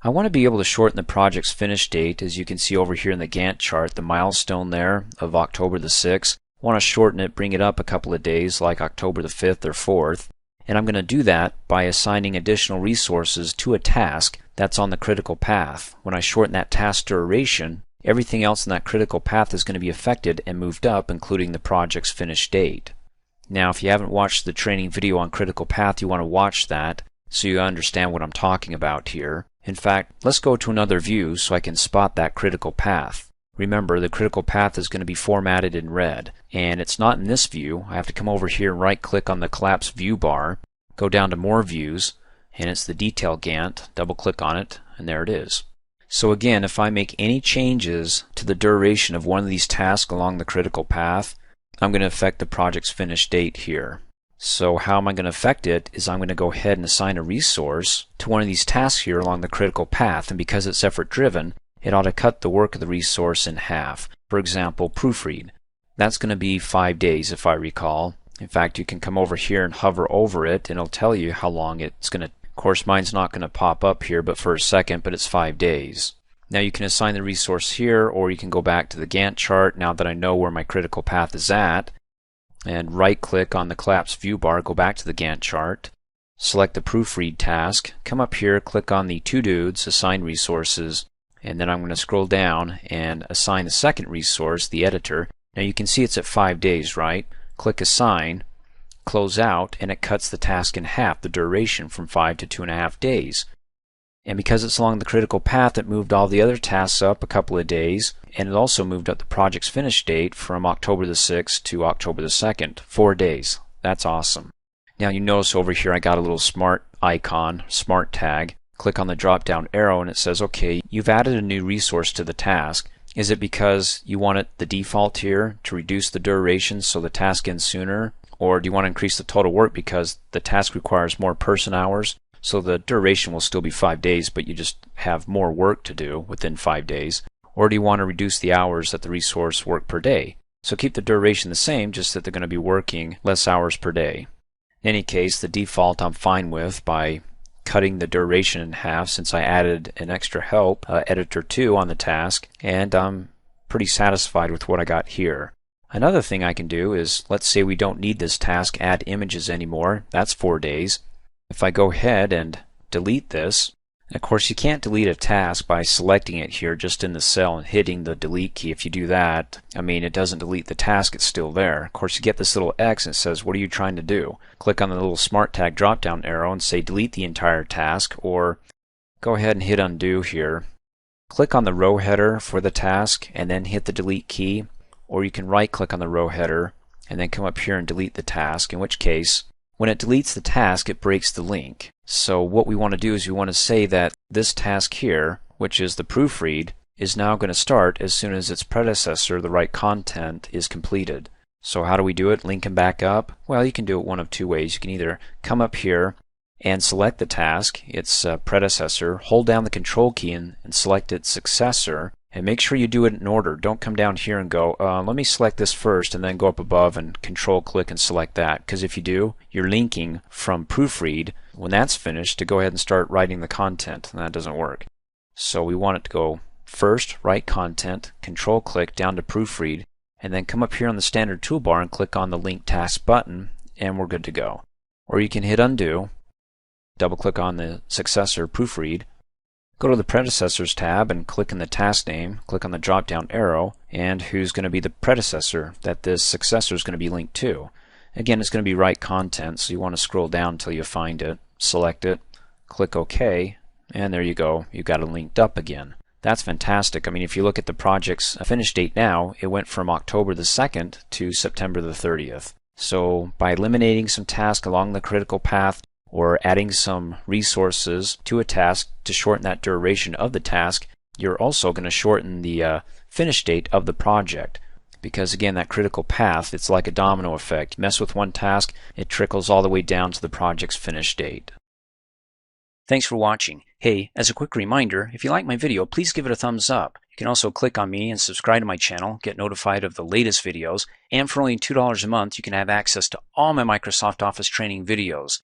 I want to be able to shorten the project's finish date. As you can see over here in the Gantt chart, the milestone there of October the 6th. I want to shorten it, bring it up a couple of days like October the 5th or 4th. And I'm going to do that by assigning additional resources to a task that's on the critical path. When I shorten that task duration, everything else in that critical path is going to be affected and moved up, including the project's finish date. Now, if you haven't watched the training video on critical path, you want to watch that so you understand what I'm talking about here. In fact, let's go to another view so I can spot that critical path. Remember, the critical path is going to be formatted in red, and it's not in this view. I have to come over here and right-click on the collapse view bar, go down to More Views, and it's the Detail Gantt. Double-click on it, and there it is. So again, if I make any changes to the duration of one of these tasks along the critical path, I'm going to affect the project's finish date here. So how am I going to affect it is I'm going to go ahead and assign a resource to one of these tasks here along the critical path, and because it's effort driven, it ought to cut the work of the resource in half. For example, proofread. That's going to be 5 days if I recall. In fact, you can come over here and hover over it and it'll tell you how long it's going to. Of course, mine's not going to pop up here but for a second, but it's 5 days. Now you can assign the resource here, or you can go back to the Gantt chart now that I know where my critical path is at, and right click on the collapse view bar, go back to the Gantt chart, select the proofread task, come up here, click on the two dudes, assign resources, and then I'm going to scroll down and assign the second resource, the editor. Now you can see it's at 5 days, right? Click assign, close out, and it cuts the task in half, the duration from 5 to 2.5 days. And because it's along the critical path, it moved all the other tasks up a couple of days, and it also moved up the project's finish date from October the 6th to October the 2nd, 4 days. That's awesome. Now you notice over here I got a little smart icon, smart tag. Click on the drop down arrow and it says, okay, you've added a new resource to the task. Is it because you want it the default here to reduce the duration so the task ends sooner? Or do you want to increase the total work because the task requires more person hours? So the duration will still be 5 days, but you just have more work to do within 5 days. Or do you want to reduce the hours that the resource work per day? So keep the duration the same, just that they're going to be working less hours per day. In any case, the default I'm fine with by cutting the duration in half, since I added an extra help, editor 2 on the task, and I'm pretty satisfied with what I got here. Another thing I can do is, let's say we don't need this task, add images anymore. That's 4 days. If I go ahead and delete this, of course you can't delete a task by selecting it here just in the cell and hitting the delete key. If you do that, I mean, it doesn't delete the task, it's still there. Of course you get this little X and it says, what are you trying to do? Click on the little smart tag drop down arrow and say delete the entire task, or go ahead and hit undo here. Click on the row header for the task and then hit the delete key, or you can right click on the row header and then come up here and delete the task, in which case when it deletes the task it breaks the link. So what we want to do is we want to say that this task here, which is the proofread, is now going to start as soon as its predecessor, the right content, is completed. So how do we do it? Link them back up? Well, you can do it one of two ways. You can either come up here and select the task, its predecessor, hold down the control key and select its successor, and make sure you do it in order. Don't come down here and go, let me select this first, and then go up above and control click and select that, because if you do, you're linking from proofread, when that's finished, to go ahead and start writing the content, and that doesn't work. So we want it to go first, write content, control click down to proofread, and then come up here on the standard toolbar and click on the link task button, and we're good to go. Or you can hit undo, double click on the successor proofread, go to the predecessors tab and click in the task name, click on the drop down arrow, and who's going to be the predecessor that this successor is going to be linked to. Again, it's going to be write content, so you want to scroll down until you find it, select it, click OK, and there you go, you got it linked up again. That's fantastic. I mean, if you look at the project's finish date now, it went from October the 2nd to September the 30th. So by eliminating some tasks along the critical path, or adding some resources to a task to shorten that duration of the task, you're also going to shorten the finish date of the project. Because again, that critical path, it's like a domino effect. Mess with one task, it trickles all the way down to the project's finish date. Thanks for watching. Hey, as a quick reminder, if you like my video, please give it a thumbs up. You can also click on me and subscribe to my channel, get notified of the latest videos, and for only $2 a month, you can have access to all my Microsoft Office training videos.